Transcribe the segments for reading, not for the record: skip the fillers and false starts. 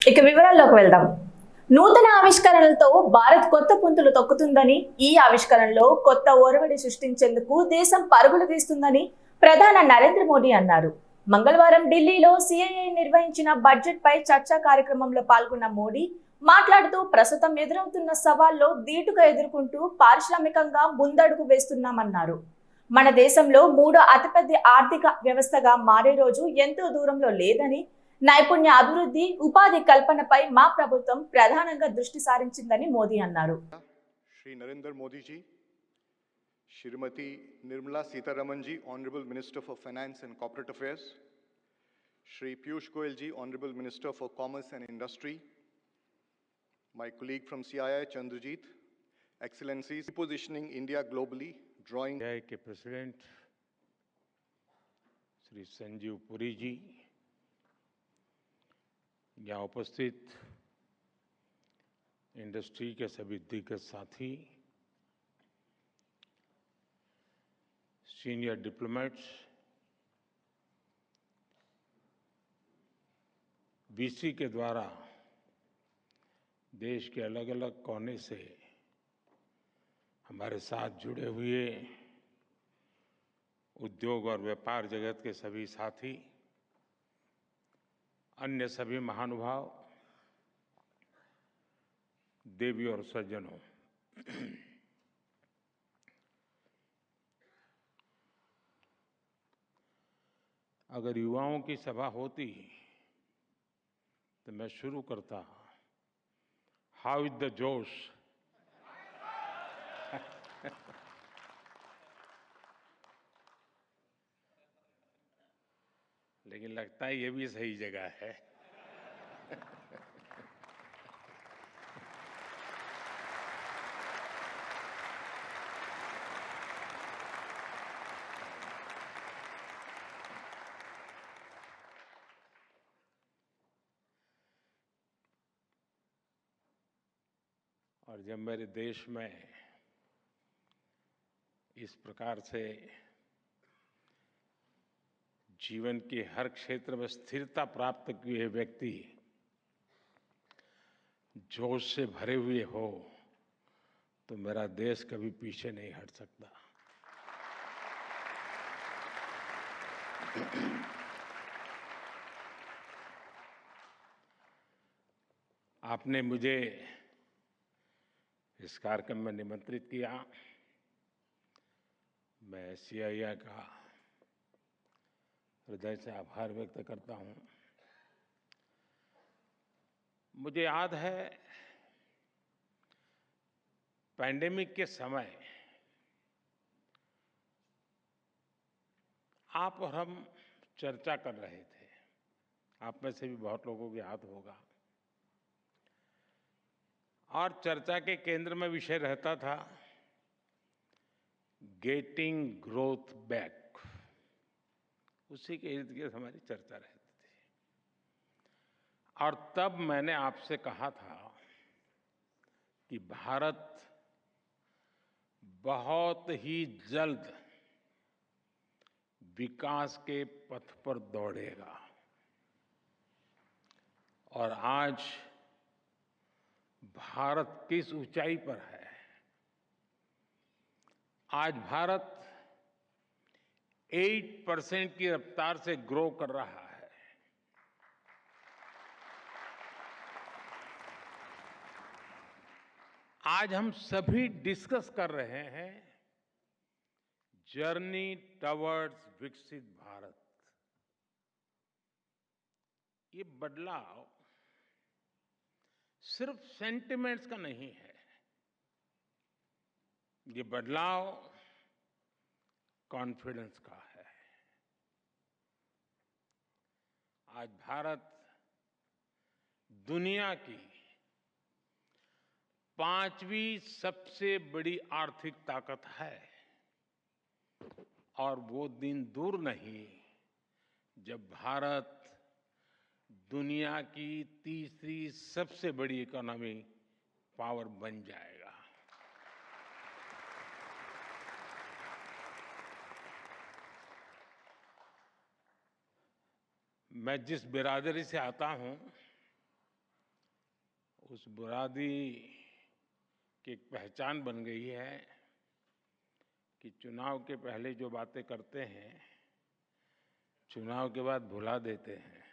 ఇక వివరాల్లోకి వెళ్దాం. నూతన ఆవిష్కరణలతో భారత్ కొత్త పుంతలు తొక్కుతుందని, ఈ ఆవిష్కరణలో కొత్త ఒరవడి సృష్టించేందుకు దేశం పరుగులు తీస్తుందని ప్రధాని నరేంద్ర మోదీ అన్నారు. మంగళవారం ఢిల్లీలో సిఐఐ నిర్వహించిన బడ్జెట్ పై చర్చా కార్యక్రమంలో పాల్గొన్న మోదీ మాట్లాడుతూ ప్రస్తుతం ఎదురవుతున్న సవాల్లో ధీటుగా ఎదుర్కొంటూ పారిశ్రామికంగా ముందడుగు వేస్తున్నామన్నారు. మన దేశంలో మూడో అతిపెద్ద ఆర్థిక వ్యవస్థగా మారే రోజు ఎంతో దూరంలో లేదని, నైపుణ్య అభివృద్ధి, ఉపాధి కల్పనపై మా ప్రభుత్వం ప్రధానంగా దృష్టి సారించిందని మోదీ అన్నారు. Shri Narendra Modi ji, Shrimati Nirmala Sitharaman ji, honourable minister for finance and corporate affairs, Shri Piyush Goyal ji, honourable minister for commerce and industry, my colleague from CII Chandrajit, excellencies, positioning India globally, drawing CII के प्रेसिडेंट श्री संजीव पुरी जी, यहाँ उपस्थित इंडस्ट्री के सभी दिग्गज साथी, सीनियर डिप्लोमेट्स, वीसी के द्वारा देश के अलग अलग कोने से हमारे साथ जुड़े हुए उद्योग और व्यापार जगत के सभी साथी, अन्य सभी महानुभाव, देवी और सज्जनों, अगर युवाओं की सभा होती तो मैं शुरू करता, हाउ इज द जोश। लेकिन लगता है ये भी सही जगह है। और जब मेरे देश में इस प्रकार से जीवन के हर क्षेत्र में स्थिरता प्राप्त किए व्यक्ति जोश से भरे हुए हो, तो मेरा देश कभी पीछे नहीं हट सकता। आपने मुझे इस कार्यक्रम में निमंत्रित किया, मैं सीआईआई का हृदय से आभार व्यक्त करता हूं। मुझे याद है पैंडेमिक के समय आप और हम चर्चा कर रहे थे, आप में से भी बहुत लोगों को याद होगा, और चर्चा के केंद्र में विषय रहता था गेटिंग ग्रोथ बैक। उसी के इर्द गिर्द हमारी चर्चा रहती थी। और तब मैंने आपसे कहा था कि भारत बहुत ही जल्द विकास के पथ पर दौड़ेगा। और आज भारत किस ऊंचाई पर है। आज भारत 8% की रफ्तार से ग्रो कर रहा है। आज हम सभी डिस्कस कर रहे हैं जर्नी टवर्ड्स विकसित भारत। ये बदलाव सिर्फ सेंटिमेंट्स का नहीं है, ये बदलाव कॉन्फिडेंस का है। आज भारत दुनिया की 5वीं सबसे बड़ी आर्थिक ताकत है, और वो दिन दूर नहीं जब भारत दुनिया की तीसरी सबसे बड़ी इकोनॉमी पावर बन जाएगा। मैं जिस बिरादरी से आता हूं, उस बुरादी की एक पहचान बन गई है कि चुनाव के पहले जो बातें करते हैं चुनाव के बाद भुला देते हैं।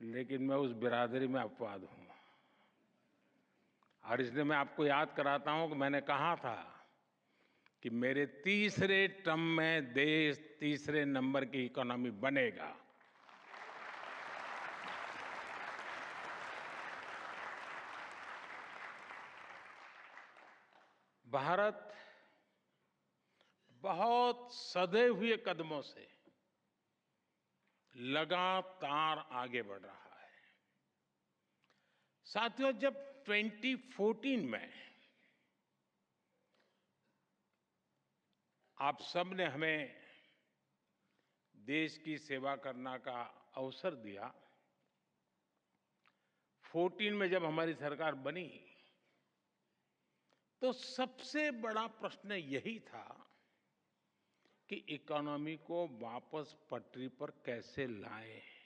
लेकिन मैं उस बिरादरी में अपवाद हूं और इसलिए मैं आपको याद कराता हूं कि मैंने कहा था कि मेरे तीसरे टर्म में देश तीसरे नंबर की इकोनॉमी बनेगा। भारत बहुत सधे हुए कदमों से लगातार आगे बढ़ रहा है। साथियों, जब 2014 में आप सब ने हमें देश की सेवा करने का अवसर दिया, 14 में जब हमारी सरकार बनी तो सबसे बड़ा प्रश्न यही था कि इकोनॉमी को वापस पटरी पर कैसे लाएं।